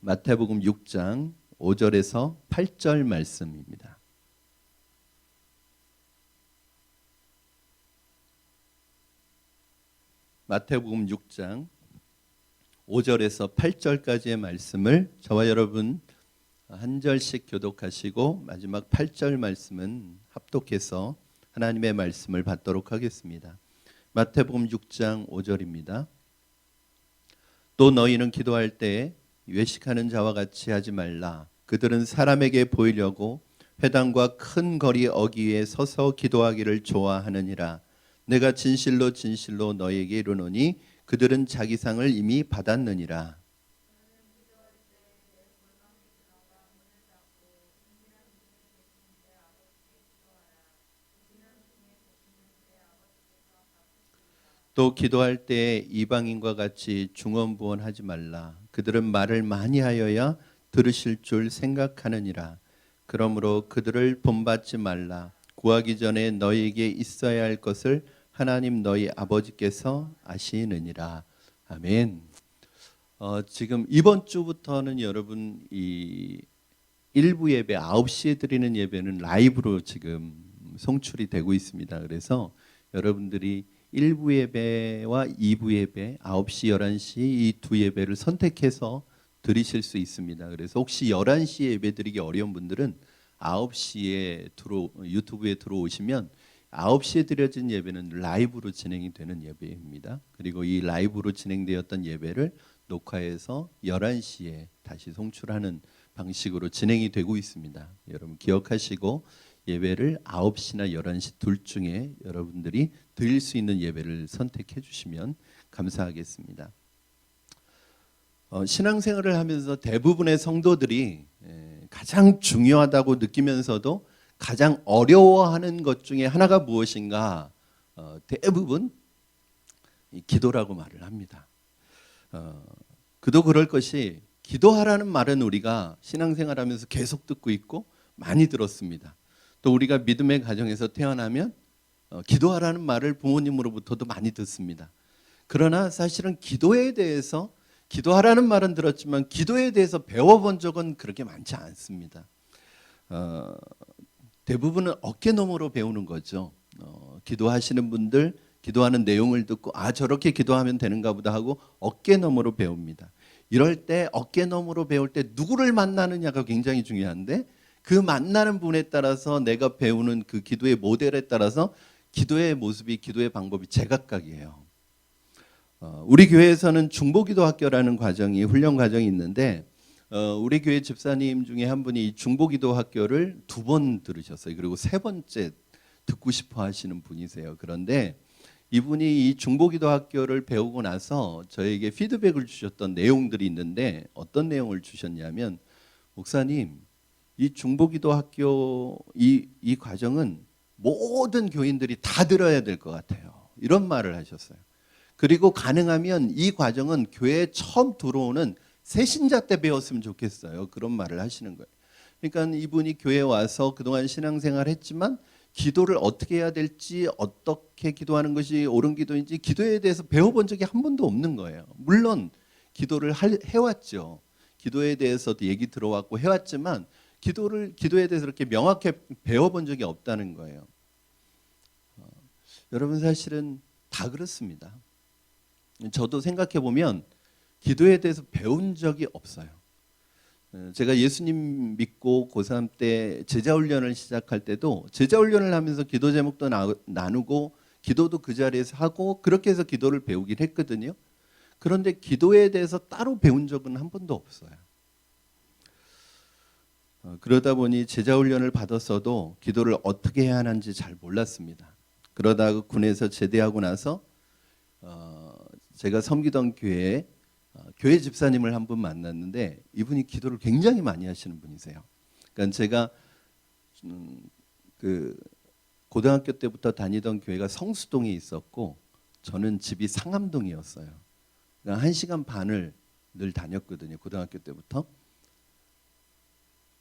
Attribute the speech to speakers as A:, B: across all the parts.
A: 마태복음 6장 5절에서 8절 말씀입니다. 마태복음 6장 5절에서 8절까지의 말씀을 저와 여러분 한 절씩 교독하시고 마지막 8절 말씀은 합독해서 하나님의 말씀을 받도록 하겠습니다. 마태복음 6장 5절입니다. 또 너희는 기도할 때에 외식하는 자와 같이 하지 말라. 그들은 사람에게 보이려고 회당과 큰 거리 어귀에 서서 기도하기를 좋아하느니라. 내가 진실로 진실로 너희에게 이르노니 그들은 자기 상을 이미 받았느니라. 또 기도할 때 이방인과 같이 중언부언하지 말라. 그들은 말을 많이 하여야 들으실 줄 생각하느니라. 그러므로 그들을 본받지 말라. 구하기 전에 너희에게 있어야 할 것을 하나님 너희 아버지께서 아시느니라. 아멘. 지금 이번 주부터는 여러분 이 일부 예배 9시에 드리는 예배는 라이브로 지금 송출이 되고 있습니다. 그래서 여러분들이 1부 예배와 2부 예배 9시, 11시 이 두 예배를 선택해서 드리실 수 있습니다. 그래서 혹시 11시에 예배 드리기 어려운 분들은 9시에 유튜브에 들어오시면 9시에 드려진 예배는 라이브로 진행이 되는 예배입니다. 그리고 이 라이브로 진행되었던 예배를 녹화해서 11시에 다시 송출하는 방식으로 진행이 되고 있습니다. 여러분 기억하시고 예배를 9시나 11시 둘 중에 여러분들이 드릴 수 있는 예배를 선택해 주시면 감사하겠습니다. 신앙생활을 하면서 대부분의 성도들이 가장 중요하다고 느끼면서도 가장 어려워하는 것 중에 하나가 무엇인가? 대부분 기도라고 말을 합니다. 그도 그럴 것이 기도하라는 말은 우리가 신앙생활하면서 계속 듣고 있고 많이 들었습니다. 또 우리가 믿음의 가정에서 태어나면 기도하라는 말을 부모님으로부터도 많이 듣습니다. 그러나 사실은 기도에 대해서 기도하라는 말은 들었지만 기도에 대해서 배워본 적은 그렇게 많지 않습니다. 대부분은 어깨너머로 배우는 거죠. 기도하시는 분들 기도하는 내용을 듣고 저렇게 기도하면 되는가 보다 하고 어깨너머로 배웁니다. 이럴 때 어깨너머로 배울 때 누구를 만나느냐가 굉장히 중요한데 그 만나는 분에 따라서 내가 배우는 그 기도의 모델에 따라서 기도의 모습이 기도의 방법이 제각각이에요. 우리 교회에서는 중보기도학교라는 과정이 훈련 과정이 있는데 우리 교회 집사님 중에 한 분이 이 중보기도학교를 2번 들으셨어요. 그리고 3번째 듣고 싶어 하시는 분이세요. 그런데 이분이 이 중보기도학교를 배우고 나서 저에게 피드백을 주셨던 내용들이 있는데 어떤 내용을 주셨냐면 목사님 이 중보기도학교 이 과정은 모든 교인들이 다 들어야 될 것 같아요. 이런 말을 하셨어요. 그리고 가능하면 이 과정은 교회에 처음 들어오는 새신자 때 배웠으면 좋겠어요. 그런 말을 하시는 거예요. 그러니까 이분이 교회에 와서 그동안 신앙생활 했지만 기도를 어떻게 해야 될지 어떻게 기도하는 것이 옳은 기도인지 기도에 대해서 배워본 적이 한 번도 없는 거예요. 물론 기도를 해왔죠. 기도에 대해서도 얘기 들어왔고 해왔지만 기도에 대해서 이렇게 명확히 배워본 적이 없다는 거예요. 여러분 사실은 다 그렇습니다. 저도 생각해 보면 기도에 대해서 배운 적이 없어요. 제가 예수님 믿고 고3 때 제자훈련을 시작할 때도 제자훈련을 하면서 기도 제목도 나누고 기도도 그 자리에서 하고 그렇게 해서 기도를 배우긴 했거든요. 그런데 기도에 대해서 따로 배운 적은 한 번도 없어요. 그러다 보니 제자훈련을 받았어도 기도를 어떻게 해야 하는지 잘 몰랐습니다. 그러다가 군에서 제대하고 나서 제가 섬기던 교회 집사님을 한 분 만났는데 이분이 기도를 굉장히 많이 하시는 분이세요. 그러니까 제가 그 고등학교 때부터 다니던 교회가 성수동에 있었고 저는 집이 상암동이었어요. 그러니까 1시간 반을 늘 다녔거든요. 고등학교 때부터.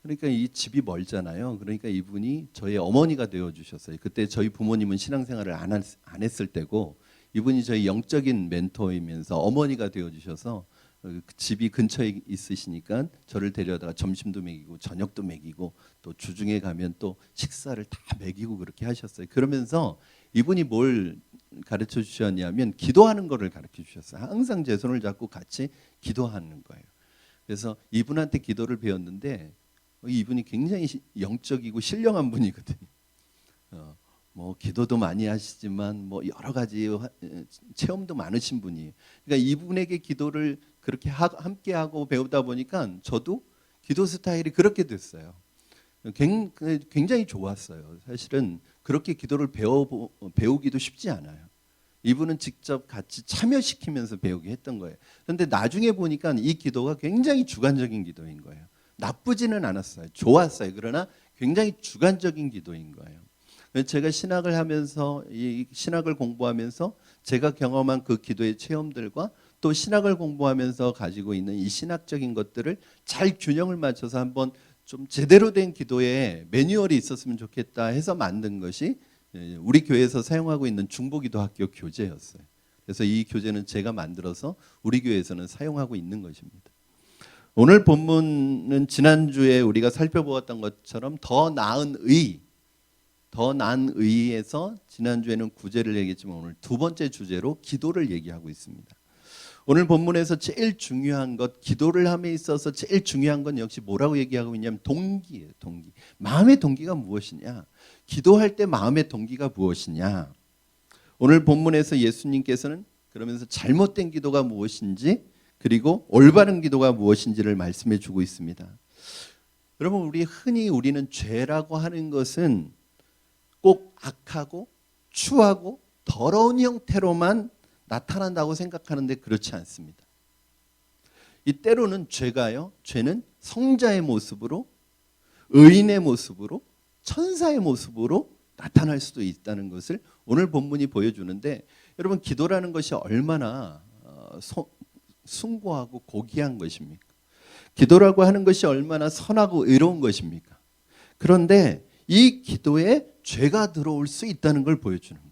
A: 그러니까 이 집이 멀잖아요. 그러니까 이분이 저희 어머니가 되어주셨어요. 그때 저희 부모님은 신앙생활을 안 했을 때고 이분이 저희 영적인 멘토이면서 어머니가 되어주셔서 집이 근처에 있으시니까 저를 데려다가 점심도 먹이고 저녁도 먹이고 또 주중에 가면 또 식사를 다 먹이고 그렇게 하셨어요. 그러면서 이분이 뭘 가르쳐 주셨냐면 기도하는 거를 가르쳐 주셨어요. 항상 제 손을 잡고 같이 기도하는 거예요. 그래서 이분한테 기도를 배웠는데 이분이 굉장히 영적이고 신령한 분이거든요. 뭐 기도도 많이 하시지만 뭐 여러 가지 체험도 많으신 분이에요. 그러니까 이분에게 기도를 그렇게 함께 하고 배우다 보니까 저도 기도 스타일이 그렇게 됐어요. 굉장히 좋았어요. 사실은 그렇게 기도를 배우기도 쉽지 않아요. 이분은 직접 같이 참여시키면서 배우게 했던 거예요. 그런데 나중에 보니까 이 기도가 굉장히 주관적인 기도인 거예요. 나쁘지는 않았어요. 좋았어요. 그러나 굉장히 주관적인 기도인 거예요. 제가 신학을 하면서 이 신학을 공부하면서 제가 경험한 그 기도의 체험들과 또 신학을 공부하면서 가지고 있는 이 신학적인 것들을 잘 균형을 맞춰서 한번 좀 제대로 된 기도의 매뉴얼이 있었으면 좋겠다 해서 만든 것이 우리 교회에서 사용하고 있는 중보기도학교 교재였어요. 그래서 이 교재는 제가 만들어서 우리 교회에서는 사용하고 있는 것입니다. 오늘 본문은 지난주에 우리가 살펴보았던 것처럼 더 나은 의에서 지난주에는 구제를 얘기했지만 오늘 두 번째 주제로 기도를 얘기하고 있습니다. 오늘 본문에서 제일 중요한 것, 기도를 함에 있어서 제일 중요한 건 역시 뭐라고 얘기하고 있냐면 동기예요. 동기. 마음의 동기가 무엇이냐? 기도할 때 마음의 동기가 무엇이냐? 오늘 본문에서 예수님께서는 그러면서 잘못된 기도가 무엇인지 그리고 올바른 기도가 무엇인지를 말씀해 주고 있습니다. 여러분, 우리는 죄라고 하는 것은 꼭 악하고 추하고 더러운 형태로만 나타난다고 생각하는데 그렇지 않습니다. 이 때로는 죄는 성자의 모습으로, 의인의 모습으로, 천사의 모습으로 나타날 수도 있다는 것을 오늘 본문이 보여주는데, 여러분, 기도라는 것이 얼마나 숭고하고 고귀한 것입니까? 기도라고 하는 것이 얼마나 선하고 의로운 것입니까? 그런데 이 기도에 죄가 들어올 수 있다는 걸 보여주는 거예요.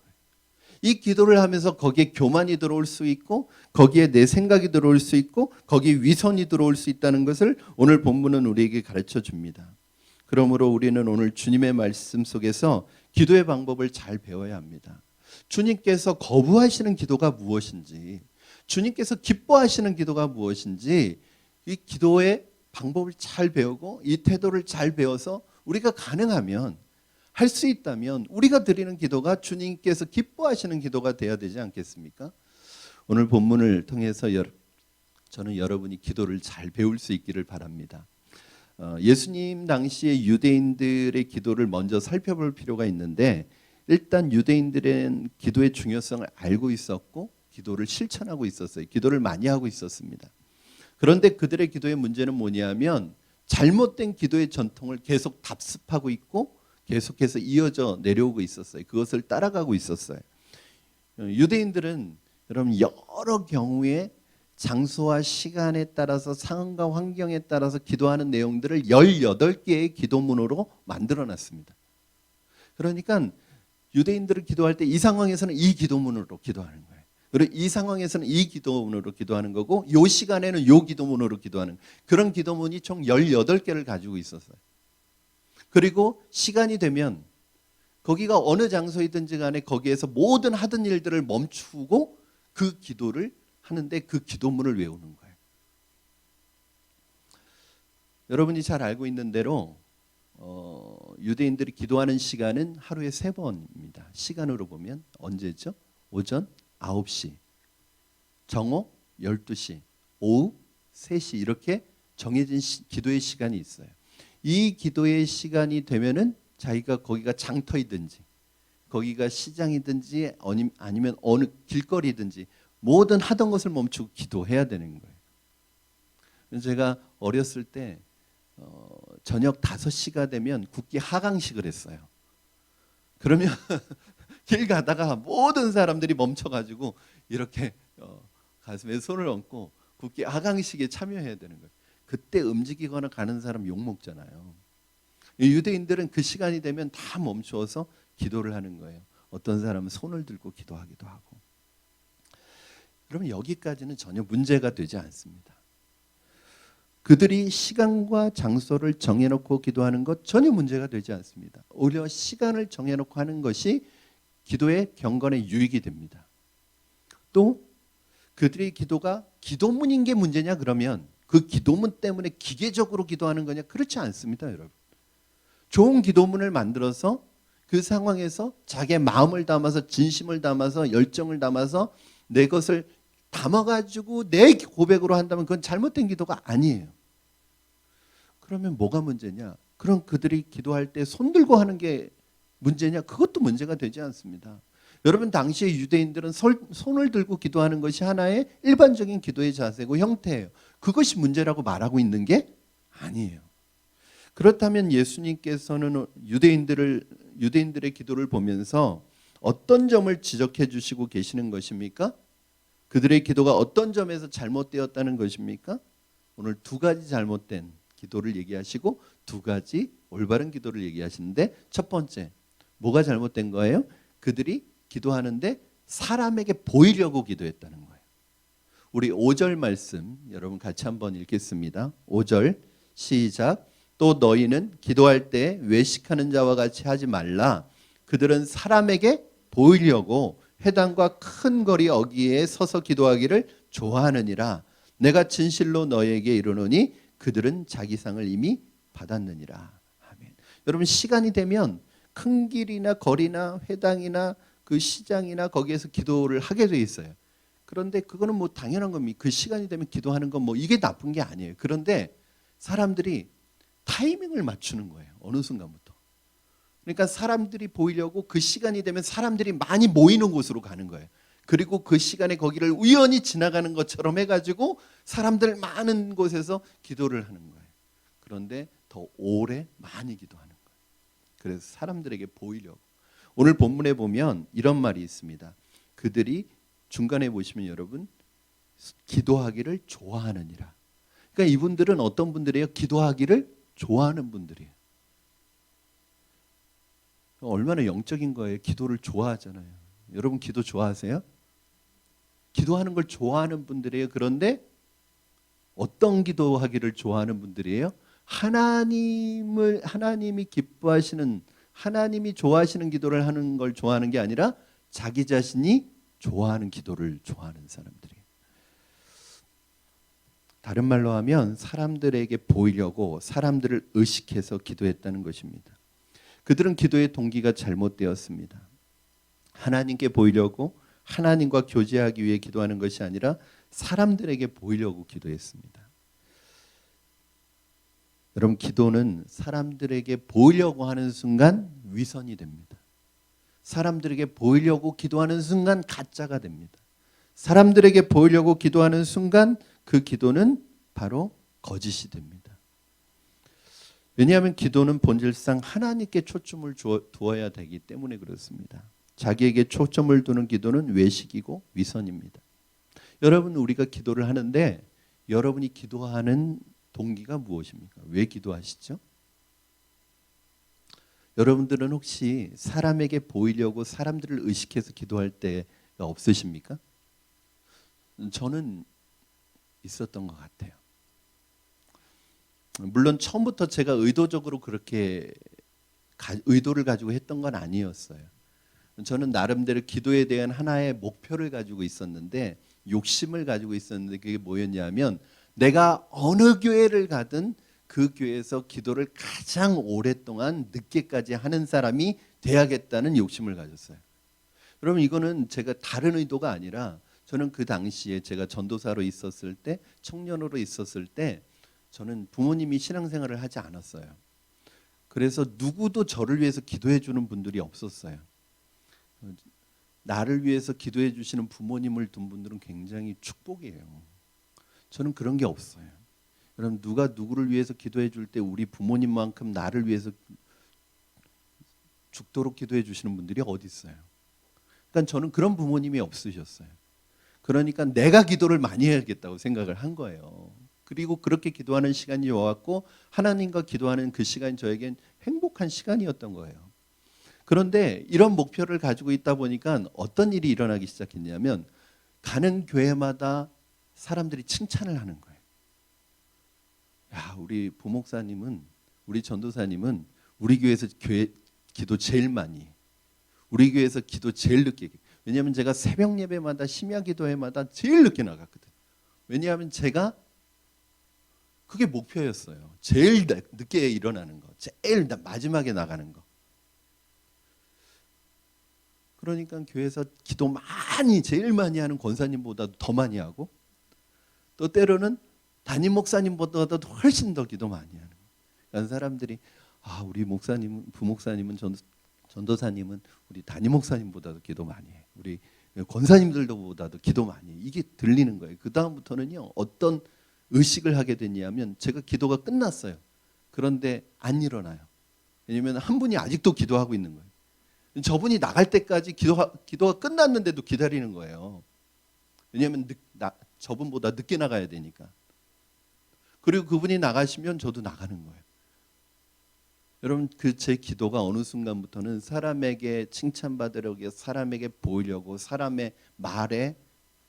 A: 이 기도를 하면서 거기에 교만이 들어올 수 있고 거기에 내 생각이 들어올 수 있고 거기에 위선이 들어올 수 있다는 것을 오늘 본문은 우리에게 가르쳐 줍니다. 그러므로 우리는 오늘 주님의 말씀 속에서 기도의 방법을 잘 배워야 합니다. 주님께서 거부하시는 기도가 무엇인지, 주님께서 기뻐하시는 기도가 무엇인지 이 기도의 방법을 잘 배우고 이 태도를 잘 배워서 우리가 가능하면 할 수 있다면 우리가 드리는 기도가 주님께서 기뻐하시는 기도가 돼야 되지 않겠습니까? 오늘 본문을 통해서 저는 여러분이 기도를 잘 배울 수 있기를 바랍니다. 예수님 당시에 유대인들의 기도를 먼저 살펴볼 필요가 있는데, 일단 유대인들은 기도의 중요성을 알고 있었고 기도를 실천하고 있었어요. 기도를 많이 하고 있었습니다. 그런데 그들의 기도의 문제는 뭐냐면 잘못된 기도의 전통을 계속 답습하고 있고 계속해서 이어져 내려오고 있었어요. 그것을 따라가고 있었어요. 유대인들은 여러분 여러 경우에 장소와 시간에 따라서 상황과 환경에 따라서 기도하는 내용들을 18개의 기도문으로 만들어놨습니다. 그러니까 유대인들은 기도할 때 이 상황에서는 이 기도문으로 기도하는 거예요. 그리고 이 상황에서는 이 기도문으로 기도하는 거고 이 시간에는 이 기도문으로 기도하는 그런 기도문이 총 18개를 가지고 있었어요. 그리고 시간이 되면 거기가 어느 장소이든지 간에 거기에서 모든 하던 일들을 멈추고 그 기도를 하는데 그 기도문을 외우는 거예요. 여러분이 잘 알고 있는 대로 유대인들이 기도하는 시간은 하루에 3번입니다. 시간으로 보면 언제죠? 오전 9시, 정오 12시, 오후 3시 이렇게 정해진 기도의 시간이 있어요. 이 기도의 시간이 되면은 자기가 거기가 장터이든지 거기가 시장이든지 아니면 어느 길거리든지 모든 하던 것을 멈추고 기도해야 되는 거예요. 제가 어렸을 때 저녁 5시가 되면 국기 하강식을 했어요. 그러면 길 가다가 모든 사람들이 멈춰가지고 이렇게 가슴에 손을 얹고 국기 하강식에 참여해야 되는 거예요. 그때 움직이거나 가는 사람 욕먹잖아요. 유대인들은 그 시간이 되면 다 멈추어서 기도를 하는 거예요. 어떤 사람은 손을 들고 기도하기도 하고. 그러면 여기까지는 전혀 문제가 되지 않습니다. 그들이 시간과 장소를 정해놓고 기도하는 것 전혀 문제가 되지 않습니다. 오히려 시간을 정해놓고 하는 것이 기도의 경건에 유익이 됩니다. 또 그들의 기도가 기도문인 게 문제냐 그러면 그 기도문 때문에 기계적으로 기도하는 거냐? 그렇지 않습니다, 여러분. 좋은 기도문을 만들어서 그 상황에서 자기의 마음을 담아서 진심을 담아서 열정을 담아서 내 것을 담아가지고 내 고백으로 한다면 그건 잘못된 기도가 아니에요. 그러면 뭐가 문제냐? 그럼 그들이 기도할 때 손 들고 하는 게 문제냐? 그것도 문제가 되지 않습니다. 여러분 당시에 유대인들은 손을 들고 기도하는 것이 하나의 일반적인 기도의 자세고 형태예요. 그것이 문제라고 말하고 있는 게 아니에요. 그렇다면 예수님께서는 유대인들의 기도를 보면서 어떤 점을 지적해 주시고 계시는 것입니까? 그들의 기도가 어떤 점에서 잘못되었다는 것입니까? 오늘 두 가지 잘못된 기도를 얘기하시고 두 가지 올바른 기도를 얘기하시는데, 첫 번째 뭐가 잘못된 거예요? 그들이 기도하는데 사람에게 보이려고 기도했다는 거예요. 우리 5절 말씀 여러분 같이 한번 읽겠습니다. 5절 시작. 또 너희는 기도할 때 외식하는 자와 같이 하지 말라. 그들은 사람에게 보이려고 회당과 큰 거리 어귀에 서서 기도하기를 좋아하느니라. 내가 진실로 너희에게 이르노니 그들은 자기 상을 이미 받았느니라. 아멘. 여러분 시간이 되면 큰 길이나 거리나 회당이나 그 시장이나 거기에서 기도를 하게 돼 있어요. 그런데 그거는 뭐 당연한 겁니다. 그 시간이 되면 기도하는 건 뭐 이게 나쁜 게 아니에요. 그런데 사람들이 타이밍을 맞추는 거예요. 어느 순간부터. 그러니까 사람들이 보이려고 그 시간이 되면 사람들이 많이 모이는 곳으로 가는 거예요. 그리고 그 시간에 거기를 우연히 지나가는 것처럼 해가지고 사람들 많은 곳에서 기도를 하는 거예요. 그런데 더 오래 많이 기도하는 거예요. 그래서 사람들에게 보이려고. 오늘 본문에 보면 이런 말이 있습니다. 그들이 중간에 보시면 여러분 기도하기를 좋아하느니라. 그러니까 이분들은 어떤 분들이에요? 기도하기를 좋아하는 분들이에요. 얼마나 영적인 거예요. 기도를 좋아하잖아요. 여러분 기도 좋아하세요? 기도하는 걸 좋아하는 분들이에요. 그런데 어떤 기도하기를 좋아하는 분들이에요? 하나님이 기뻐하시는, 하나님이 좋아하시는 기도를 하는 걸 좋아하는 게 아니라 자기 자신이 좋아하는 기도를 좋아하는 사람들이에요. 다른 말로 하면 사람들에게 보이려고 사람들을 의식해서 기도했다는 것입니다. 그들은 기도의 동기가 잘못되었습니다. 하나님께 보이려고 하나님과 교제하기 위해 기도하는 것이 아니라 사람들에게 보이려고 기도했습니다. 여러분 기도는 사람들에게 보이려고 하는 순간 위선이 됩니다. 사람들에게 보이려고 기도하는 순간 가짜가 됩니다. 사람들에게 보이려고 기도하는 순간 그 기도는 바로 거짓이 됩니다. 왜냐하면 기도는 본질상 하나님께 초점을 두어야 되기 때문에 그렇습니다. 자기에게 초점을 두는 기도는 외식이고 위선입니다. 여러분 우리가 기도를 하는데 여러분이 기도하는 동기가 무엇입니까? 왜 기도하시죠? 여러분들은 혹시 사람에게 보이려고 사람들을 의식해서 기도할 때가 없으십니까? 저는 있었던 것 같아요. 물론 처음부터 제가 의도적으로 그렇게 의도를 가지고 했던 건 아니었어요. 저는 나름대로 기도에 대한 하나의 목표를 가지고 있었는데, 욕심을 가지고 있었는데, 그게 뭐였냐면 내가 어느 교회를 가든 그 교회에서 기도를 가장 오랫동안 늦게까지 하는 사람이 돼야겠다는 욕심을 가졌어요. 여러분 이거는 제가 다른 의도가 아니라, 저는 그 당시에 제가 전도사로 있었을 때, 청년으로 있었을 때 저는 부모님이 신앙생활을 하지 않았어요. 그래서 누구도 저를 위해서 기도해 주는 분들이 없었어요. 나를 위해서 기도해 주시는 부모님을 둔 분들은 굉장히 축복이에요. 저는 그런 게 없어요. 여러분 누가 누구를 위해서 기도해 줄 때 우리 부모님만큼 나를 위해서 죽도록 기도해 주시는 분들이 어디 있어요? 그러니까 저는 그런 부모님이 없으셨어요. 그러니까 내가 기도를 많이 해야겠다고 생각을 한 거예요. 그리고 그렇게 기도하는 시간이 와왔고 하나님과 기도하는 그 시간이 저에겐 행복한 시간이었던 거예요. 그런데 이런 목표를 가지고 있다 보니까 어떤 일이 일어나기 시작했냐면 가는 교회마다 사람들이 칭찬을 하는 거예요. 야, 우리 부목사님은, 우리 전도사님은 우리 교회에서 기도 제일 많이 해. 우리 교회에서 기도 제일 늦게 해. 왜냐하면 제가 새벽 예배마다 심야 기도회마다 제일 늦게 나갔거든. 왜냐하면 제가 그게 목표였어요. 제일 늦게 일어나는 거, 제일 마지막에 나가는 거. 그러니까 교회에서 기도 많이, 제일 많이 하는 권사님보다도 더 많이 하고, 또 때로는 담임 목사님보다도 훨씬 더 기도 많이 하는 거예요. 그러니까 사람들이 우리 목사님, 부목사님은, 전도사님은 우리 담임 목사님보다도 기도 많이 해. 우리 권사님들보다도 기도 많이 해. 이게 들리는 거예요. 그 다음부터는요, 어떤 의식을 하게 됐냐면, 제가 기도가 끝났어요. 그런데 안 일어나요. 왜냐하면 한 분이 아직도 기도하고 있는 거예요. 저분이 나갈 때까지 기도가 끝났는데도 기다리는 거예요. 왜냐하면 저분보다 늦게 나가야 되니까. 그리고 그분이 나가시면 저도 나가는 거예요. 여러분, 제 기도가 어느 순간부터는 사람에게 칭찬받으려고, 사람에게 보이려고, 사람의 말을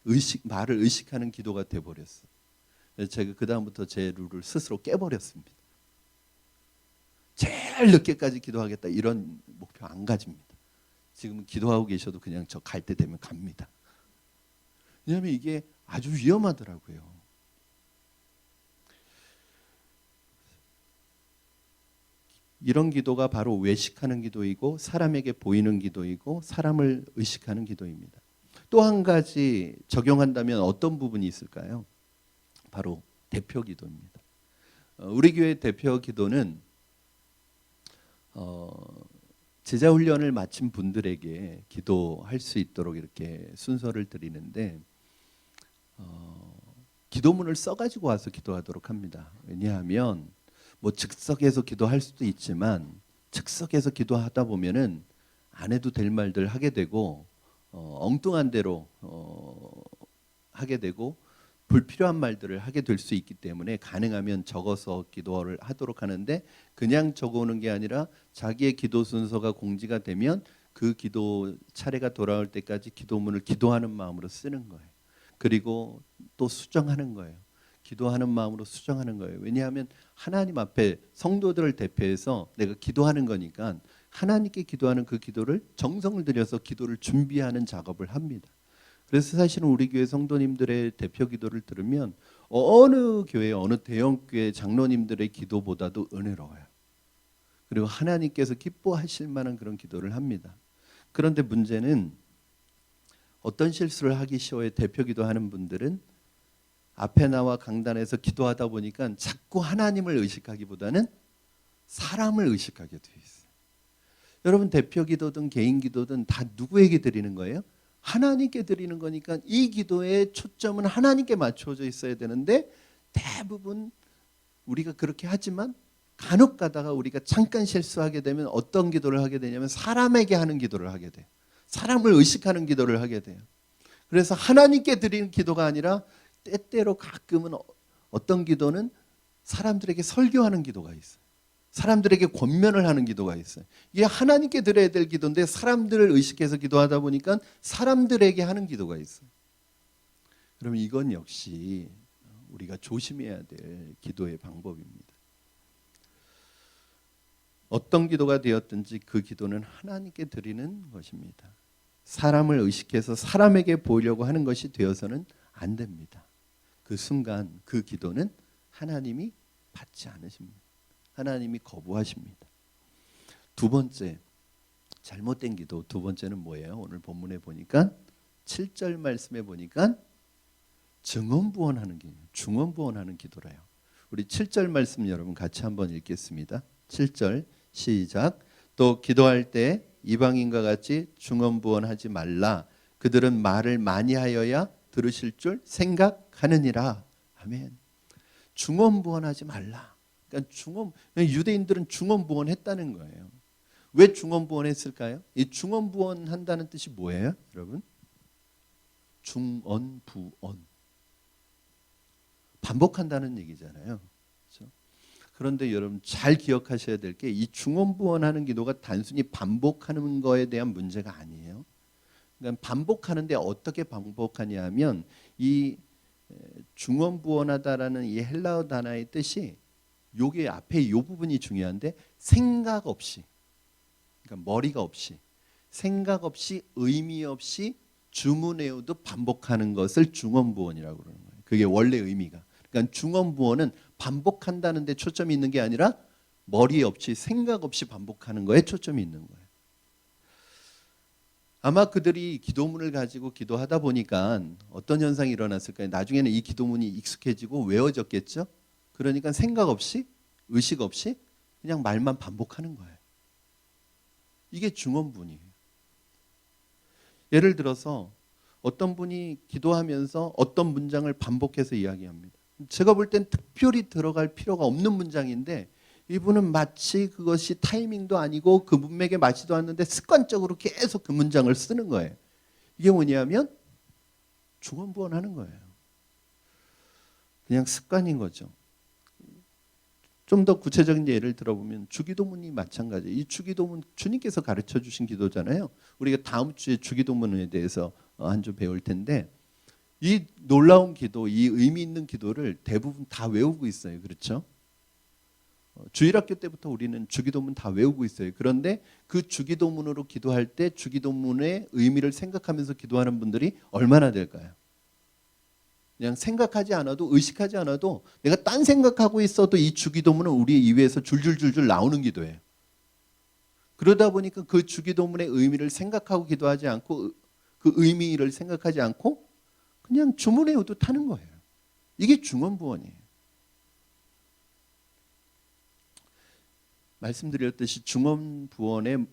A: 의식하는 기도가 돼버렸어요. 그래서 제가 그 다음부터 제 룰을 스스로 깨버렸습니다. 제일 늦게까지 기도하겠다, 이런 목표 안 가집니다. 지금 기도하고 계셔도 그냥 저 갈 때 되면 갑니다. 왜냐하면 이게 아주 위험하더라고요. 이런 기도가 바로 외식하는 기도이고, 사람에게 보이는 기도이고, 사람을 의식하는 기도입니다. 또 한 가지 적용한다면 어떤 부분이 있을까요? 바로 대표 기도입니다. 우리 교회 대표 기도는 제자 훈련을 마친 분들에게 기도할 수 있도록 이렇게 순서를 드리는데, 기도문을 써가지고 와서 기도하도록 합니다. 왜냐하면 즉석에서 기도할 수도 있지만, 즉석에서 기도하다 보면은 안 해도 될 말들 하게 되고, 엉뚱한 대로 하게 되고, 불필요한 말들을 하게 될 수 있기 때문에 가능하면 적어서 기도를 하도록 하는데, 그냥 적어오는 게 아니라 자기의 기도 순서가 공지가 되면 그 기도 차례가 돌아올 때까지 기도문을 기도하는 마음으로 쓰는 거예요. 그리고 또 수정하는 거예요. 기도하는 마음으로 수정하는 거예요. 왜냐하면 하나님 앞에 성도들을 대표해서 내가 기도하는 거니까 하나님께 기도하는 그 기도를 정성을 들여서 기도를 준비하는 작업을 합니다. 그래서 사실은 우리 교회 성도님들의 대표 기도를 들으면 어느 교회, 어느 대형 교회 장로님들의 기도보다도 은혜로워요. 그리고 하나님께서 기뻐하실 만한 그런 기도를 합니다. 그런데 문제는 어떤 실수를 하기 쉬워요. 대표 기도하는 분들은 앞에 나와 강단에서 기도하다 보니까 자꾸 하나님을 의식하기보다는 사람을 의식하게 돼 있어요. 여러분, 대표 기도든 개인 기도든 다 누구에게 드리는 거예요? 하나님께 드리는 거니까 이 기도의 초점은 하나님께 맞춰져 있어야 되는데, 대부분 우리가 그렇게 하지만 간혹 가다가 우리가 잠깐 실수하게 되면 어떤 기도를 하게 되냐면 사람에게 하는 기도를 하게 돼요. 사람을 의식하는 기도를 하게 돼요. 그래서 하나님께 드리는 기도가 아니라 때때로 가끔은 어떤 기도는 사람들에게 설교하는 기도가 있어요. 사람들에게 권면을 하는 기도가 있어요. 이게 하나님께 드려야 될 기도인데 사람들을 의식해서 기도하다 보니까 사람들에게 하는 기도가 있어요. 그러면 이건 역시 우리가 조심해야 될 기도의 방법입니다. 어떤 기도가 되었든지 그 기도는 하나님께 드리는 것입니다. 사람을 의식해서 사람에게 보이려고 하는 것이 되어서는 안 됩니다. 그 순간 그 기도는 하나님이 받지 않으십니다. 하나님이 거부하십니다. 두 번째, 잘못된 기도 두 번째는 뭐예요? 오늘 본문에 보니까 7절 말씀에 보니까 증언부언하는 기도, 중언부언하는 기도래요. 우리 7절 말씀 여러분 같이 한번 읽겠습니다. 7절 시작. 또 기도할 때 이방인과 같이 중언부언하지 말라. 그들은 말을 많이 하여야 들으실 줄 생각하느니라. 아멘. 중언부언하지 말라. 그러니까 유대인들은 중언부언했다는 거예요. 왜 중언부언했을까요? 이 중언부언한다는 뜻이 뭐예요, 여러분? 중언부언. 반복한다는 얘기잖아요. 그렇죠? 그런데 여러분 잘 기억하셔야 될 게 이 중언부언하는 기도가 단순히 반복하는 거에 대한 문제가 아니에요. 그러니까 반복하는데 어떻게 반복하냐 하면 이 중언부언하다라는 이 헬라어 단어의 뜻이 요게 앞에 요 부분이 중요한데 생각 없이, 그러니까 머리가 없이, 생각 없이, 의미 없이 주문해오도 반복하는 것을 중언부언이라고 그러는 거예요. 그게 원래 의미가. 그러니까 중언부언은 반복한다는 데 초점이 있는 게 아니라 머리 없이, 생각 없이 반복하는 거에 초점이 있는 거예요. 아마 그들이 기도문을 가지고 기도하다 보니까 어떤 현상이 일어났을까요? 나중에는 이 기도문이 익숙해지고 외워졌겠죠? 그러니까 생각 없이, 의식 없이 그냥 말만 반복하는 거예요. 이게 중언부언이에요. 예를 들어서 어떤 분이 기도하면서 어떤 문장을 반복해서 이야기합니다. 제가 볼 땐 특별히 들어갈 필요가 없는 문장인데 이분은 마치 그것이 타이밍도 아니고 그 문맥에 맞지도 않는데 습관적으로 계속 그 문장을 쓰는 거예요. 이게 뭐냐면 중언부언하는 거예요. 그냥 습관인 거죠. 좀 더 구체적인 예를 들어보면 주기도문이 마찬가지예요. 이 주기도문 주님께서 가르쳐 주신 기도잖아요. 우리가 다음 주에 주기도문에 대해서 한 주 배울 텐데 이 놀라운 기도, 이 의미 있는 기도를 대부분 다 외우고 있어요. 그렇죠? 주일학교 때부터 우리는 주기도문 다 외우고 있어요. 그런데 그 주기도문으로 기도할 때 주기도문의 의미를 생각하면서 기도하는 분들이 얼마나 될까요? 그냥 생각하지 않아도, 의식하지 않아도 내가 딴 생각하고 있어도 이 주기도문은 우리 입에서 줄줄줄줄 나오는 기도예요. 그러다 보니까 그 주기도문의 의미를 생각하고 기도하지 않고 그 의미를 생각하지 않고 그냥 주문에 의도타는 거예요. 이게 중언부언이에요. 말씀드렸듯이 중언부언의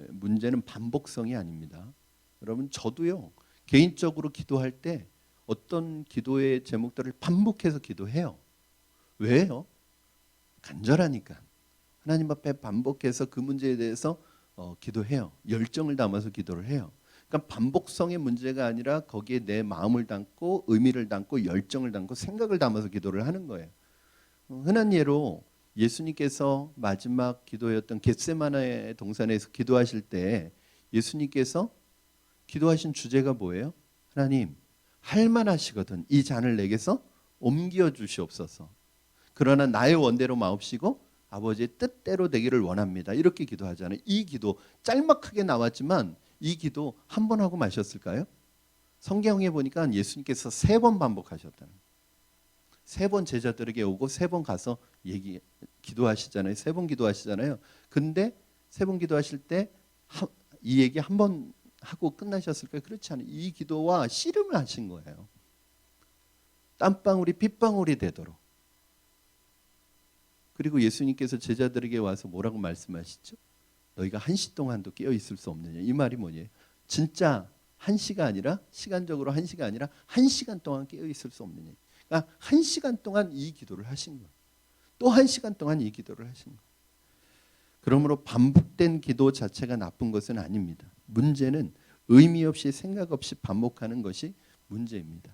A: 문제는 반복성이 아닙니다. 여러분 저도요. 개인적으로 기도할 때 어떤 기도의 제목들을 반복해서 기도해요. 왜요? 간절하니까. 하나님 앞에 반복해서 그 문제에 대해서 기도해요. 열정을 담아서 기도를 해요. 그러니까 반복성의 문제가 아니라 거기에 내 마음을 담고 의미를 담고 열정을 담고 생각을 담아서 기도를 하는 거예요. 흔한 예로 예수님께서 마지막 기도였던 겟세마네 동산에서 기도하실 때 예수님께서 기도하신 주제가 뭐예요? 하나님 할만하시거든 이 잔을 내게서 옮겨 주시옵소서. 그러나 나의 원대로 마옵시고 아버지의 뜻대로 되기를 원합니다. 이렇게 기도하잖아요. 이 기도 짤막하게 나왔지만 이 기도 한 번 하고 마셨을까요? 성경에 보니까 예수님께서 3번 반복하셨다는 거예요. 3번 제자들에게 오고 3번 가서 기도하시잖아요. 3번 기도하시잖아요. 근데 3번 기도하실 때 이 얘기 한 번 하고 끝나셨을까요? 그렇지 않아요. 이 기도와 씨름을 하신 거예요. 땀방울이 핏방울이 되도록. 그리고 예수님께서 제자들에게 와서 뭐라고 말씀하시죠? 너희가 1시 동안도 깨어 있을 수 없느냐. 이 말이 뭐냐? 진짜 1시가 아니라 시간적으로 1시가 아니라 1시간 동안 깨어 있을 수 없느냐. 그러니까 1시간 동안 이 기도를 하신 거예요. 또 1시간 동안 이 기도를 하신 거예요. 그러므로 반복된 기도 자체가 나쁜 것은 아닙니다. 문제는 의미 없이 생각 없이 반복하는 것이 문제입니다.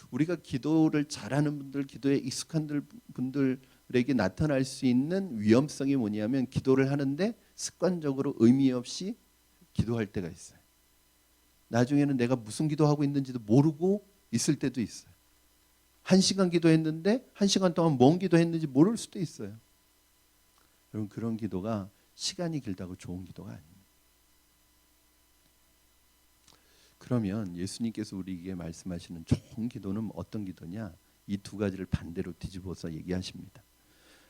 A: 우리가 기도를 잘하는 분들, 기도에 익숙한 분들에게 나타날 수 있는 위험성이 뭐냐면 기도를 하는데 습관적으로 의미 없이 기도할 때가 있어요. 나중에는 내가 무슨 기도하고 있는지도 모르고 있을 때도 있어요. 1시간 기도했는데 1시간 동안 뭔 기도했는지 모를 수도 있어요. 여러분 그런 기도가 시간이 길다고 좋은 기도가 아닙니다. 그러면 예수님께서 우리에게 말씀하시는 좋은 기도는 어떤 기도냐? 이 2가지를 반대로 뒤집어서 얘기하십니다.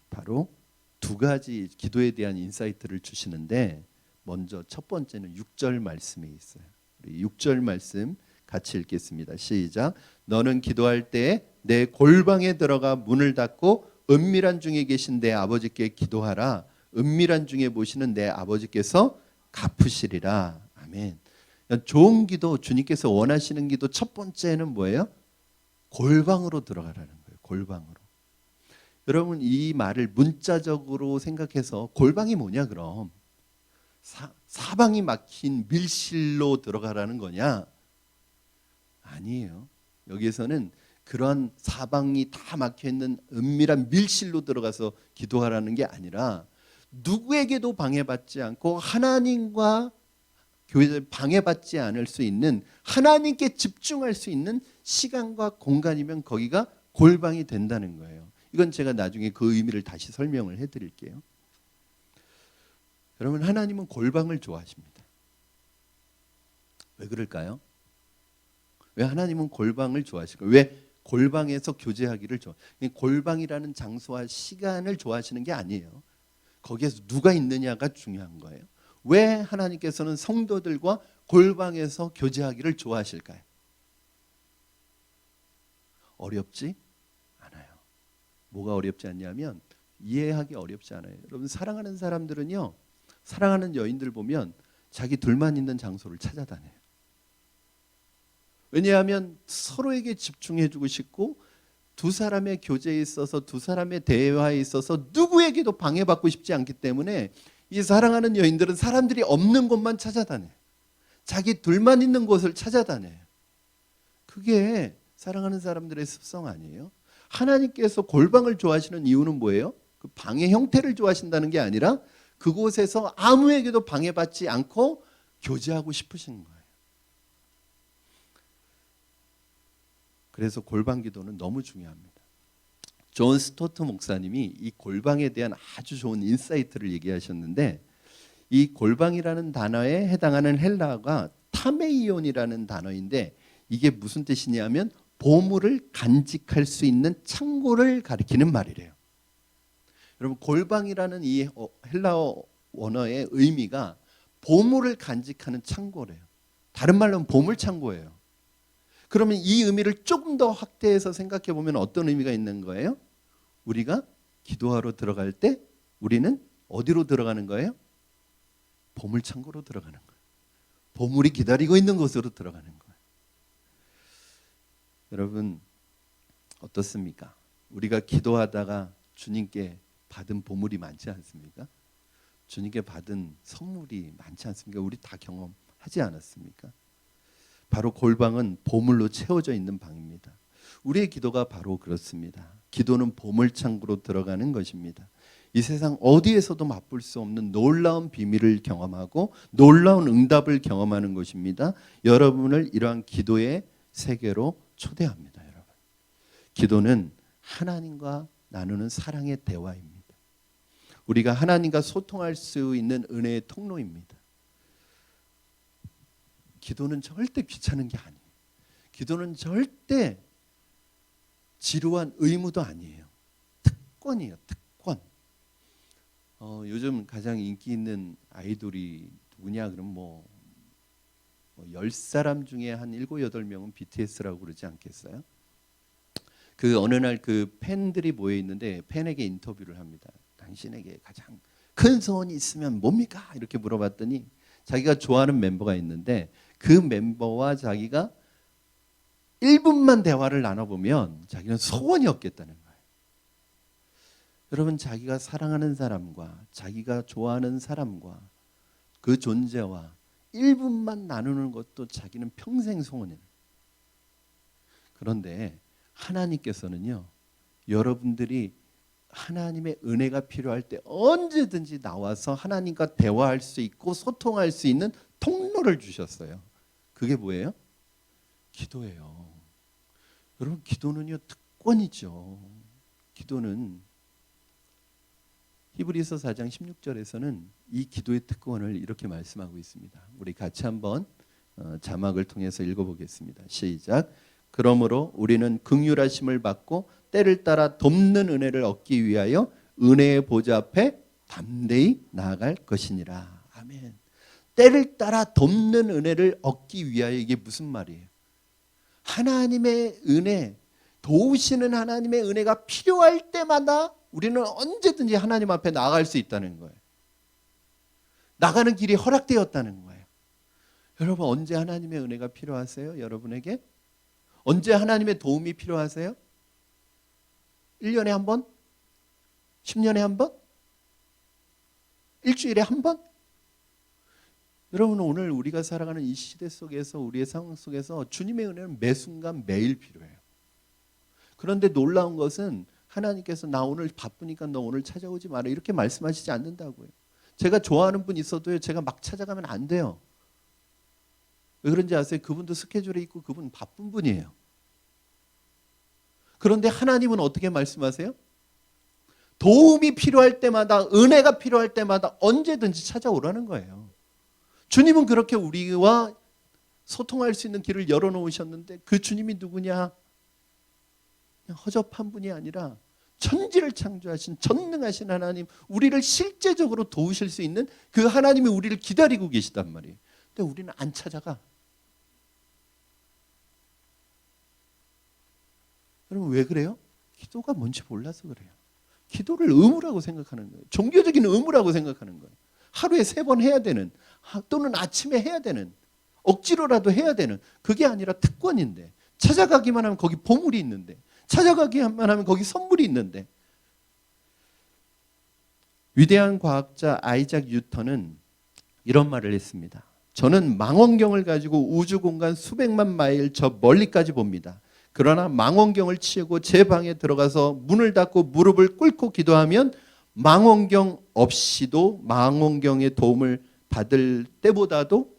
A: 바로 2가지 기도에 대한 인사이트를 주시는데 먼저 첫 번째는 6절 말씀에 있어요. 우리 6절 말씀 같이 읽겠습니다. 시작. 너는 기도할 때 내 골방에 들어가 문을 닫고 은밀한 중에 계신 내 아버지께 기도하라. 은밀한 중에 보시는 내 아버지께서 갚으시리라. 아멘. 좋은 기도, 주님께서 원하시는 기도 첫 번째는 뭐예요? 골방으로 들어가라는 거예요. 골방으로. 여러분 이 말을 문자적으로 생각해서 골방이 뭐냐 그럼? 사방이 막힌 밀실로 들어가라는 거냐? 아니에요. 여기에서는 그런 사방이 다 막혀있는 은밀한 밀실로 들어가서 기도하라는 게 아니라 누구에게도 방해받지 않고 하나님과 교회를 방해받지 않을 수 있는 하나님께 집중할 수 있는 시간과 공간이면 거기가 골방이 된다는 거예요. 이건 제가 나중에 그 의미를 다시 설명을 해드릴게요. 여러분, 하나님은 골방을 좋아하십니다. 왜 그럴까요? 왜 하나님은 골방을 좋아하실까요? 왜 골방에서 교제하기를 골방이라는 장소와 시간을 좋아하시는 게 아니에요. 거기에서 누가 있느냐가 중요한 거예요. 왜 하나님께서는 성도들과 골방에서 교제하기를 좋아하실까요? 어렵지 않아요. 뭐가 어렵지 않냐면 이해하기 어렵지 않아요. 여러분, 사랑하는 사람들은요, 사랑하는 여인들 보면 자기 둘만 있는 장소를 찾아다녀요. 왜냐하면 서로에게 집중해주고 싶고 두 사람의 교제에 있어서 두 사람의 대화에 있어서 누구에게도 방해받고 싶지 않기 때문에 이 사랑하는 여인들은 사람들이 없는 곳만 찾아다녀요. 자기 둘만 있는 곳을 찾아다녀요. 그게 사랑하는 사람들의 습성 아니에요? 하나님께서 골방을 좋아하시는 이유는 뭐예요? 그 방의 형태를 좋아하신다는 게 아니라 그곳에서 아무에게도 방해받지 않고 교제하고 싶으신 거예요. 그래서 골방 기도는 너무 중요합니다. 존 스토트 목사님이 이 골방에 대한 아주 좋은 인사이트를 얘기하셨는데, 이 골방이라는 단어에 해당하는 헬라어가 타메이온이라는 단어인데 이게 무슨 뜻이냐면 보물을 간직할 수 있는 창고를 가리키는 말이래요. 여러분, 골방이라는 이 헬라어 원어의 의미가 보물을 간직하는 창고래요. 다른 말로는 보물 창고예요. 그러면 이 의미를 조금 더 확대해서 생각해 보면 어떤 의미가 있는 거예요? 우리가 기도하러 들어갈 때 우리는 어디로 들어가는 거예요? 보물 창고로 들어가는 거예요. 보물이 기다리고 있는 곳으로 들어가는 거예요. 여러분, 어떻습니까? 우리가 기도하다가 주님께 받은 보물이 많지 않습니까? 주님께 받은 선물이 많지 않습니까? 우리 다 경험하지 않았습니까? 바로 골방은 보물로 채워져 있는 방입니다. 우리의 기도가 바로 그렇습니다. 기도는 보물창고로 들어가는 것입니다. 이 세상 어디에서도 맛볼 수 없는 놀라운 비밀을 경험하고 놀라운 응답을 경험하는 것입니다. 여러분을 이러한 기도의 세계로 초대합니다. 여러분, 기도는 하나님과 나누는 사랑의 대화입니다. 우리가 하나님과 소통할 수 있는 은혜의 통로입니다. 기도는 절대 귀찮은 게 아니에요. 기도는 절대 지루한 의무도 아니에요. 특권이에요. 특권. 요즘 가장 인기 있는 아이돌이 누구냐? 그럼 뭐 10사람 중에 한 7, 8명은 BTS라고 그러지 않겠어요? 그 어느 날 그 팬들이 모여 있는데 팬에게 인터뷰를 합니다. 당신에게 가장 큰 소원이 있으면 뭡니까? 이렇게 물어봤더니 자기가 좋아하는 멤버가 있는데 그 멤버와 자기가 1분만 대화를 나눠보면 자기는 소원이 없겠다는 거예요. 여러분, 자기가 사랑하는 사람과 자기가 좋아하는 사람과 그 존재와 1분만 나누는 것도 자기는 평생 소원이에요. 그런데 하나님께서는요, 여러분들이 하나님의 은혜가 필요할 때 언제든지 나와서 하나님과 대화할 수 있고 소통할 수 있는 통로를 주셨어요. 그게 뭐예요? 기도예요. 여러분, 기도는요 특권이죠. 기도는 히브리서 4장 16절에서는 이 기도의 특권을 이렇게 말씀하고 있습니다. 우리 같이 한번 자막을 통해서 읽어보겠습니다. 시작. 그러므로 우리는 긍휼하심을 받고 때를 따라 돕는 은혜를 얻기 위하여 은혜의 보좌 앞에 담대히 나아갈 것이니라. 아멘. 때를 따라 돕는 은혜를 얻기 위하여, 이게 무슨 말이에요? 하나님의 은혜, 도우시는 하나님의 은혜가 필요할 때마다 우리는 언제든지 하나님 앞에 나아갈 수 있다는 거예요. 나가는 길이 허락되었다는 거예요. 여러분, 언제 하나님의 은혜가 필요하세요? 여러분에게? 언제 하나님의 도움이 필요하세요? 1년에 한 번? 10년에 한 번? 일주일에 한 번? 여러분, 오늘 우리가 살아가는 이 시대 속에서, 우리의 상황 속에서 주님의 은혜는 매 순간 매일 필요해요. 그런데 놀라운 것은 하나님께서 나 오늘 바쁘니까 너 오늘 찾아오지 마라 이렇게 말씀하시지 않는다고요. 제가 좋아하는 분 있어도요, 제가 막 찾아가면 안 돼요. 왜 그런지 아세요? 그분도 스케줄이 있고 그분 바쁜 분이에요. 그런데 하나님은 어떻게 말씀하세요? 도움이 필요할 때마다, 은혜가 필요할 때마다 언제든지 찾아오라는 거예요. 주님은 그렇게 우리와 소통할 수 있는 길을 열어놓으셨는데 그 주님이 누구냐? 그냥 허접한 분이 아니라 천지를 창조하신 전능하신 하나님, 우리를 실제적으로 도우실 수 있는 그 하나님이 우리를 기다리고 계시단 말이에요. 근데 우리는 안 찾아가. 여러분 왜 그래요? 기도가 뭔지 몰라서 그래요. 기도를 의무라고 생각하는 거예요. 종교적인 의무라고 생각하는 거예요. 하루에 3번 해야 되는, 또는 아침에 해야 되는, 억지로라도 해야 되는, 그게 아니라 특권인데, 찾아가기만 하면 거기 보물이 있는데, 찾아가기만 하면 거기 선물이 있는데. 위대한 과학자 아이작 뉴턴은 이런 말을 했습니다. 저는 망원경을 가지고 우주 공간 수백만 마일 저 멀리까지 봅니다. 그러나 망원경을 치우고 제 방에 들어가서 문을 닫고 무릎을 꿇고 기도하면 망원경 없이도 망원경의 도움을 받을 때보다도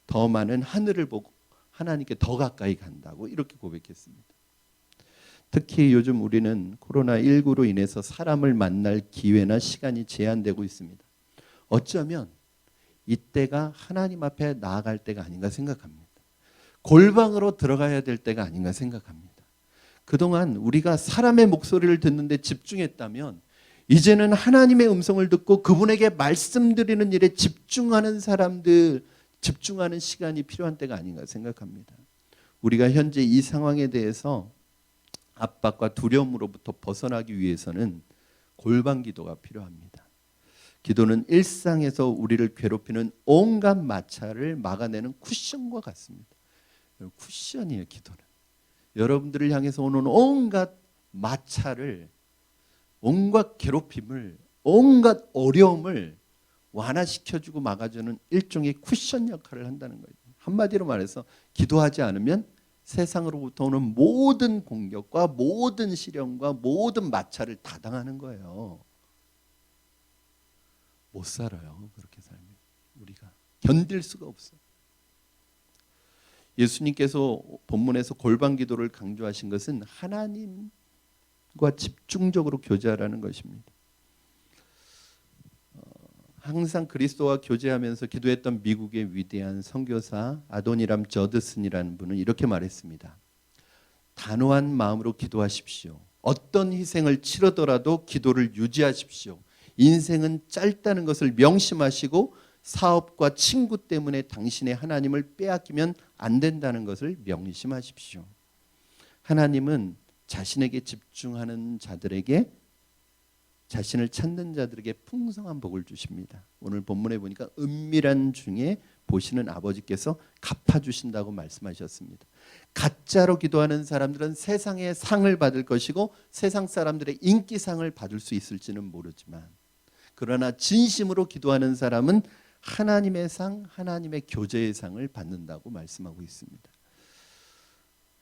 A: 더 많은 하늘을 보고 하나님께 더 가까이 간다고 이렇게 고백했습니다. 특히 요즘 우리는 코로나19로 인해서 사람을 만날 기회나 시간이 제한되고 있습니다. 어쩌면 이때가 하나님 앞에 나아갈 때가 아닌가 생각합니다. 골방으로 들어가야 될 때가 아닌가 생각합니다. 그동안 우리가 사람의 목소리를 듣는데 집중했다면 이제는 하나님의 음성을 듣고 그분에게 말씀드리는 일에 집중하는 사람들, 집중하는 시간이 필요한 때가 아닌가 생각합니다. 우리가 현재 이 상황에 대해서 압박과 두려움으로부터 벗어나기 위해서는 골방 기도가 필요합니다. 기도는 일상에서 우리를 괴롭히는 온갖 마찰을 막아내는 쿠션과 같습니다. 쿠션이에요, 기도는. 여러분들을 향해서 오는 온갖 마찰을, 온갖 괴롭힘을, 온갖 어려움을 완화시켜주고 막아주는 일종의 쿠션 역할을 한다는 거예요. 한마디로 말해서 기도하지 않으면 세상으로부터 오는 모든 공격과 모든 시련과 모든 마찰을 다 당하는 거예요. 못 살아요. 그렇게 살면 우리가 견딜 수가 없어요. 예수님께서 본문에서 골방 기도를 강조하신 것은 하나님과 집중적으로 교제하라는 것입니다. 항상 그리스도와 교제하면서 기도했던 미국의 위대한 선교사 아도니람 저드슨이라는 분은 이렇게 말했습니다. 단호한 마음으로 기도하십시오. 어떤 희생을 치르더라도 기도를 유지하십시오. 인생은 짧다는 것을 명심하시고 사업과 친구 때문에 당신의 하나님을 빼앗기면 안 된다는 것을 명심하십시오. 하나님은 자신에게 집중하는 자들에게, 자신을 찾는 자들에게 풍성한 복을 주십니다. 오늘 본문에 보니까 은밀한 중에 보시는 아버지께서 갚아주신다고 말씀하셨습니다. 가짜로 기도하는 사람들은 세상의 상을 받을 것이고 세상 사람들의 인기상을 받을 수 있을지는 모르지만, 그러나 진심으로 기도하는 사람은 하나님의 상, 하나님의 교제의 상을 받는다고 말씀하고 있습니다.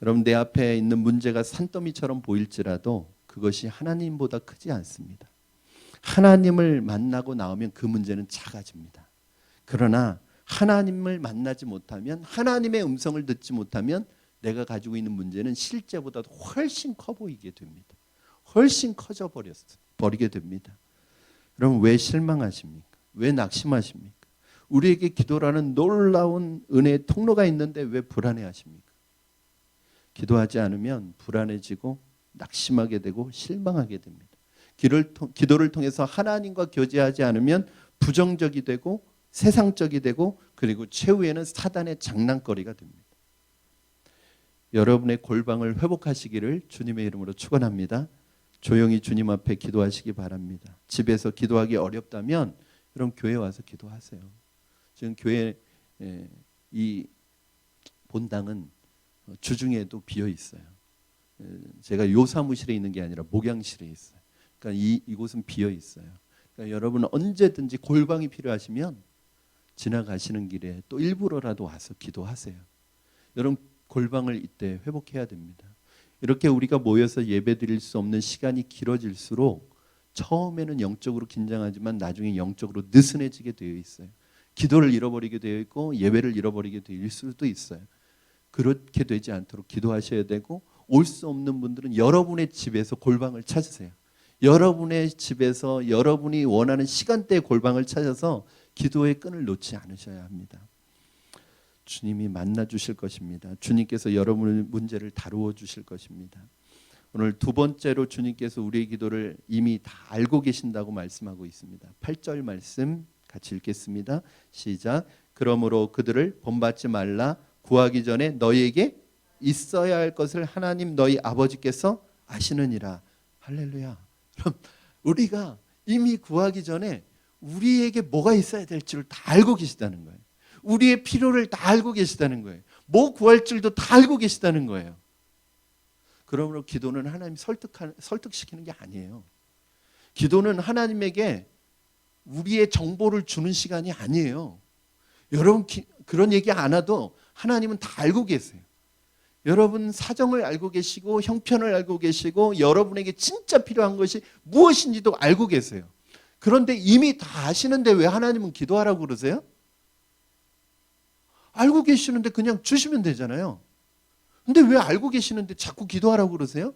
A: 여러분, 내 앞에 있는 문제가 산더미처럼 보일지라도 그것이 하나님보다 크지 않습니다. 하나님을 만나고 나오면 그 문제는 작아집니다. 그러나 하나님을 만나지 못하면, 하나님의 음성을 듣지 못하면 내가 가지고 있는 문제는 실제보다도 훨씬 커 보이게 됩니다. 훨씬 커져 버리게 됩니다. 여러분, 왜 실망하십니까? 왜 낙심하십니까? 우리에게 기도라는 놀라운 은혜의 통로가 있는데 왜 불안해하십니까? 기도하지 않으면 불안해지고 낙심하게 되고 실망하게 됩니다. 기도를 통해서 하나님과 교제하지 않으면 부정적이 되고 세상적이 되고, 그리고 최후에는 사단의 장난거리가 됩니다. 여러분의 골방을 회복하시기를 주님의 이름으로 축원합니다. 조용히 주님 앞에 기도하시기 바랍니다. 집에서 기도하기 어렵다면 여러분 교회 와서 기도하세요. 지금 교회 이 본당은 주중에도 비어 있어요. 제가 요 사무실에 있는 게 아니라 목양실에 있어요. 그러니까 이곳은 비어 있어요. 그러니까 여러분 언제든지 골방이 필요하시면 지나가시는 길에 또 일부러라도 와서 기도하세요. 여러분 골방을 이때 회복해야 됩니다. 이렇게 우리가 모여서 예배드릴 수 없는 시간이 길어질수록 처음에는 영적으로 긴장하지만 나중에 영적으로 느슨해지게 되어 있어요. 기도를 잃어버리게 되어 있고 예배를 잃어버리게 될 수도 있어요. 그렇게 되지 않도록 기도하셔야 되고, 올 수 없는 분들은 여러분의 집에서 골방을 찾으세요. 여러분의 집에서 여러분이 원하는 시간대에 골방을 찾아서 기도의 끈을 놓지 않으셔야 합니다. 주님이 만나 주실 것입니다. 주님께서 여러분의 문제를 다루어 주실 것입니다. 오늘 두 번째로 주님께서 우리의 기도를 이미 다 알고 계신다고 말씀하고 있습니다. 8절 말씀 같이 읽겠습니다. 시작. 그러므로 그들을 본받지 말라. 구하기 전에 너희에게 있어야 할 것을 하나님 너희 아버지께서 아시느니라. 할렐루야. 그럼 우리가 이미 구하기 전에 우리에게 뭐가 있어야 될지를 다 알고 계시다는 거예요. 우리의 필요를 다 알고 계시다는 거예요. 뭐 구할 줄도 다 알고 계시다는 거예요. 그러므로 기도는 하나님 설득시키는 게 아니에요. 기도는 하나님에게 우리의 정보를 주는 시간이 아니에요. 여러분 그런 얘기 안 해도 하나님은 다 알고 계세요. 여러분 사정을 알고 계시고 형편을 알고 계시고 여러분에게 진짜 필요한 것이 무엇인지도 알고 계세요. 그런데 이미 다 아시는데 왜 하나님은 기도하라고 그러세요? 알고 계시는데 그냥 주시면 되잖아요. 근데 왜 알고 계시는데 자꾸 기도하라고 그러세요?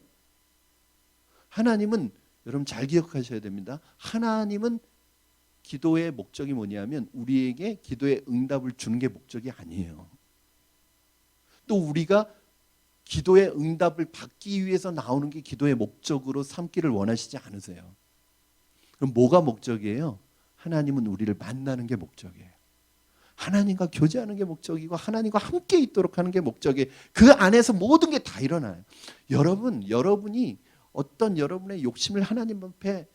A: 하나님은 여러분 잘 기억하셔야 됩니다. 하나님은 기도의 목적이 뭐냐면 우리에게 기도의 응답을 주는 게 목적이 아니에요. 또 우리가 기도의 응답을 받기 위해서 나오는 게 기도의 목적으로 삼기를 원하시지 않으세요. 그럼 뭐가 목적이에요? 하나님은 우리를 만나는 게 목적이에요. 하나님과 교제하는 게 목적이고 하나님과 함께 있도록 하는 게 목적이에요. 그 안에서 모든 게 다 일어나요. 여러분이 어떤 여러분의 욕심을 하나님 앞에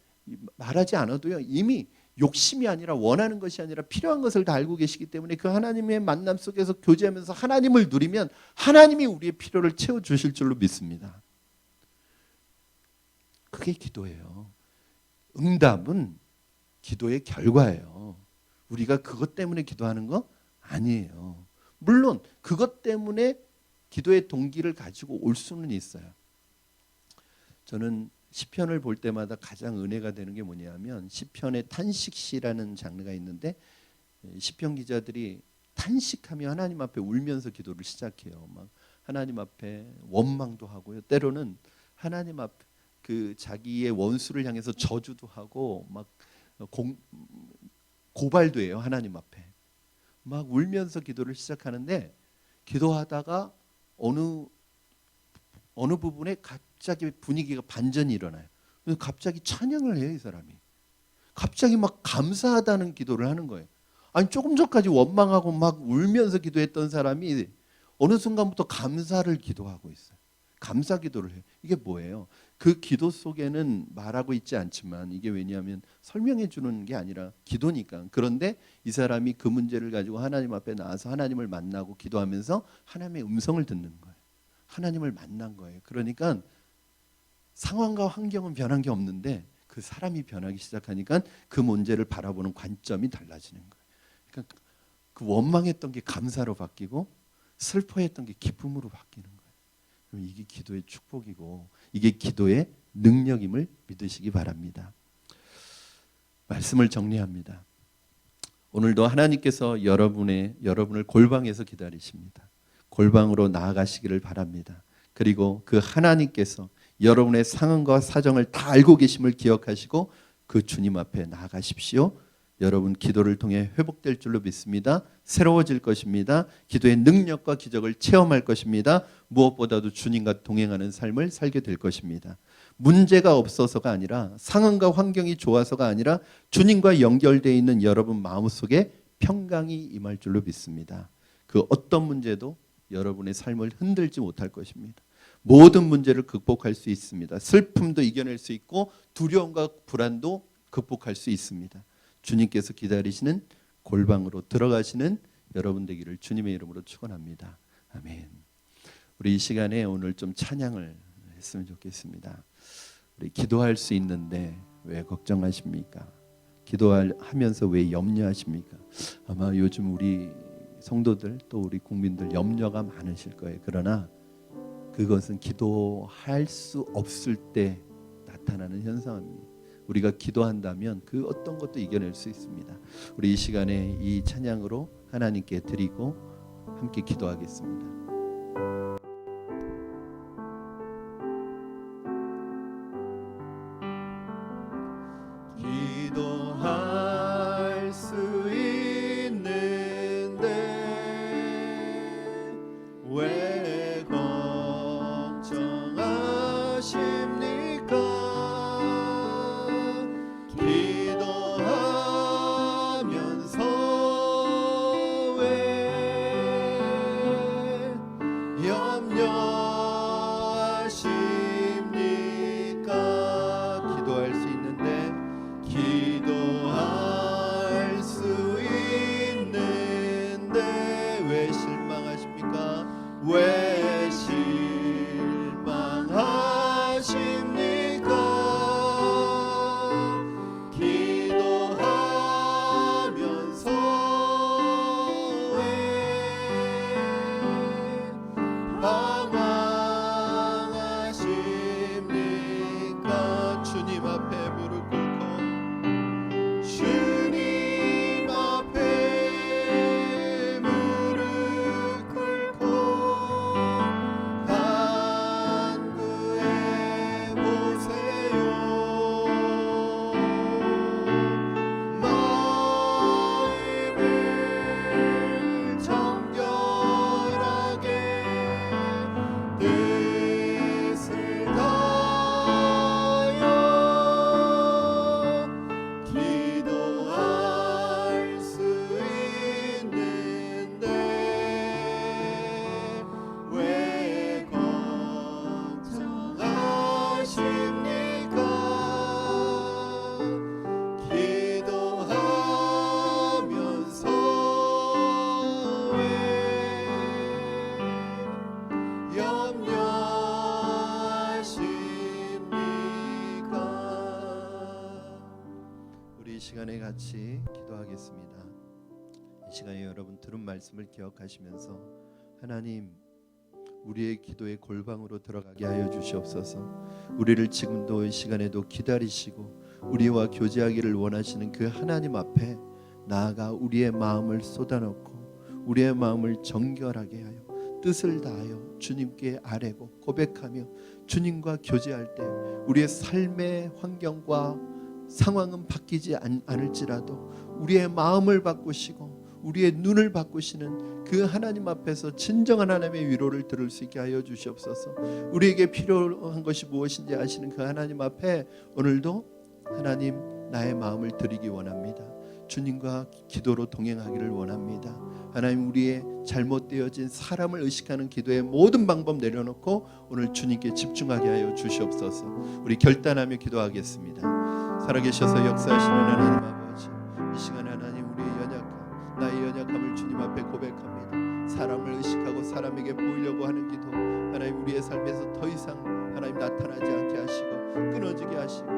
A: 말하지 않아도요. 이미 욕심이 아니라 원하는 것이 아니라 필요한 것을 다 알고 계시기 때문에 그 하나님의 만남 속에서 교제하면서 하나님을 누리면 하나님이 우리의 필요를 채워주실 줄로 믿습니다. 그게 기도예요. 응답은 기도의 결과예요. 우리가 그것 때문에 기도하는 거 아니에요. 물론 그것 때문에 기도의 동기를 가지고 올 수는 있어요. 저는 시편을 볼 때마다 가장 은혜가 되는 게 뭐냐면 시편의 탄식시라는 장르가 있는데 시편 기자들이 탄식하며 하나님 앞에 울면서 기도를 시작해요. 막 하나님 앞에 원망도 하고요. 때로는 하나님 앞 그 자기의 원수를 향해서 저주도 하고 막 고발도 해요. 하나님 앞에 막 울면서 기도를 시작하는데 기도하다가 어느 부분에 갑자기 분위기가 반전이 일어나요. 그래서 갑자기 찬양을 해요. 이 사람이 갑자기 막 감사하다는 기도를 하는 거예요. 아니 조금 전까지 원망하고 막 울면서 기도했던 사람이 어느 순간부터 감사를 기도하고 있어요. 감사 기도를 해요. 이게 뭐예요? 그 기도 속에는 말하고 있지 않지만 이게 왜냐하면 설명해 주는 게 아니라 기도니까. 그런데 이 사람이 그 문제를 가지고 하나님 앞에 나와서 하나님을 만나고 기도하면서 하나님의 음성을 듣는 거예요. 하나님을 만난 거예요. 그러니까 상황과 환경은 변한 게 없는데 그 사람이 변하기 시작하니까 그 문제를 바라보는 관점이 달라지는 거예요. 그러니까 그 원망했던 게 감사로 바뀌고 슬퍼했던 게 기쁨으로 바뀌는 거예요. 그럼 이게 기도의 축복이고 이게 기도의 능력임을 믿으시기 바랍니다. 말씀을 정리합니다. 오늘도 하나님께서 여러분을 골방에서 기다리십니다. 골방으로 나아가시기를 바랍니다. 그리고 그 하나님께서 여러분의 상황과 사정을 다 알고 계심을 기억하시고 그 주님 앞에 나아가십시오. 여러분 기도를 통해 회복될 줄로 믿습니다. 새로워질 것입니다. 기도의 능력과 기적을 체험할 것입니다. 무엇보다도 주님과 동행하는 삶을 살게 될 것입니다. 문제가 없어서가 아니라 상황과 환경이 좋아서가 아니라 주님과 연결되어 있는 여러분 마음속에 평강이 임할 줄로 믿습니다. 그 어떤 문제도 여러분의 삶을 흔들지 못할 것입니다. 모든 문제를 극복할 수 있습니다. 슬픔도 이겨낼 수 있고 두려움과 불안도 극복할 수 있습니다. 주님께서 기다리시는 골방으로 들어가시는 여러분 되기를 주님의 이름으로 축원합니다. 아멘. 우리 이 시간에 오늘 좀 찬양을 했으면 좋겠습니다. 우리 기도할 수 있는데 왜 걱정하십니까? 기도하면서 왜 염려하십니까? 아마 요즘 우리 성도들 또 우리 국민들 염려가 많으실 거예요. 그러나 그것은 기도할 수 없을 때 나타나는 현상입니다. 우리가 기도한다면 그 어떤 것도 이겨낼 수 있습니다. 우리 이 시간에 이 찬양으로 하나님께 드리고 함께 기도하겠습니다. 같이 기도하겠습니다. 이 시간에 여러분 들은 말씀을 기억하시면서 하나님 우리의 기도의 골방으로 들어가게 하여 주시옵소서. 우리를 지금도 이 시간에도 기다리시고 우리와 교제하기를 원하시는 그 하나님 앞에 나아가 우리의 마음을 쏟아놓고 우리의 마음을 정결하게 하여 뜻을 다하여 주님께 아뢰고 고백하며 주님과 교제할 때 우리의 삶의 환경과 상황은 바뀌지 않을지라도 우리의 마음을 바꾸시고 우리의 눈을 바꾸시는 그 하나님 앞에서 진정한 하나님의 위로를 들을 수 있게 하여 주시옵소서. 우리에게 필요한 것이 무엇인지 아시는 그 하나님 앞에 오늘도 하나님 나의 마음을 드리기 원합니다. 주님과 기도로 동행하기를 원합니다. 하나님 우리의 잘못되어진 사람을 의식하는 기도의 모든 방법 내려놓고 오늘 주님께 집중하게 하여 주시옵소서. 우리 결단하며 기도하겠습니다. 살아계셔서 역사하시는 하나님 아버지, 이 시간 하나님 우리의 연약함, 나의 연약함을 주님 앞에 고백합니다. 사람을 의식하고 사람에게 보이려고 하는 기도 하나님 우리의 삶에서 더 이상 하나님 나타나지 않게 하시고 끊어지게 하시고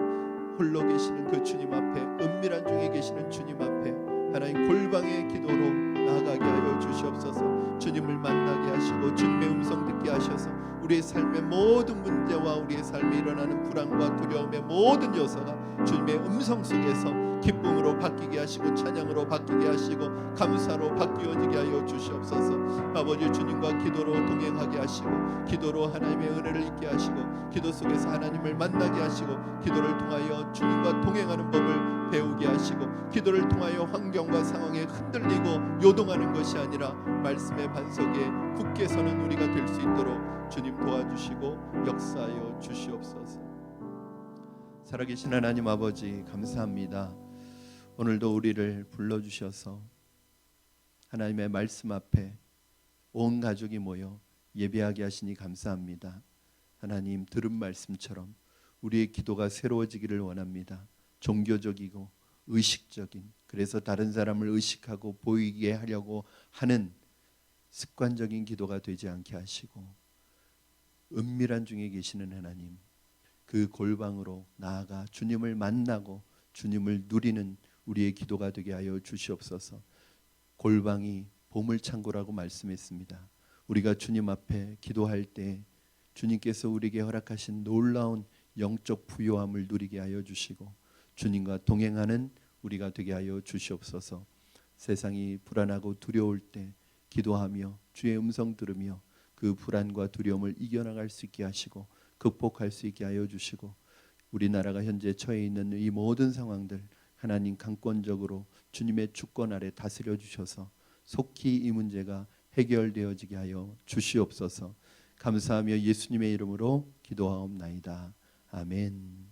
A: 홀로 계시는 그 주님 앞에 은밀한 중에 계시는 주님 앞에 하나님 골방의 기도로 나아가게 하여 주시옵소서. 주님을 만나게 하시고 주님의 음성 듣게 하셔서 우리의 삶의 모든 문제와 우리의 삶에 일어나는 불안과 두려움의 모든 요소가 주님의 음성 속에서 기쁨으로 바뀌게 하시고 찬양으로 바뀌게 하시고 감사로 바뀌어지게 하여 주시옵소서. 아버지 주님과 기도로 동행하게 하시고 기도로 하나님의 은혜를 잊게 하시고 기도 속에서 하나님을 만나게 하시고 기도를 통하여 주님과 동행하는 법을 배우게 하시고 기도를 통하여 환경과 상황에 흔들리고 요동하는 것이 아니라 말씀의 반석에 굳게 서는 우리가 될 수 있도록 주님 도와주시고 역사하여 주시옵소서. 살아계신 하나님 아버지 감사합니다. 오늘도 우리를 불러주셔서 하나님의 말씀 앞에 온 가족이 모여 예배하게 하시니 감사합니다. 하나님 들은 말씀처럼 우리의 기도가 새로워지기를 원합니다. 종교적이고 의식적인, 그래서 다른 사람을 의식하고 보이게 하려고 하는 습관적인 기도가 되지 않게 하시고 은밀한 중에 계시는 하나님, 그 골방으로 나아가 주님을 만나고 주님을 누리는 우리의 기도가 되게 하여 주시옵소서. 골방이 보물창고라고 말씀했습니다. 우리가 주님 앞에 기도할 때 주님께서 우리에게 허락하신 놀라운 영적 부요함을 누리게 하여 주시고 주님과 동행하는 우리가 되게 하여 주시옵소서. 세상이 불안하고 두려울 때 기도하며 주의 음성 들으며 그 불안과 두려움을 이겨나갈 수 있게 하시고 극복할 수 있게 하여 주시고 우리나라가 현재 처해 있는 이 모든 상황들 하나님 강권적으로 주님의 주권 아래 다스려 주셔서 속히 이 문제가 해결되어지게 하여 주시옵소서. 감사하며 예수님의 이름으로 기도하옵나이다. 아멘.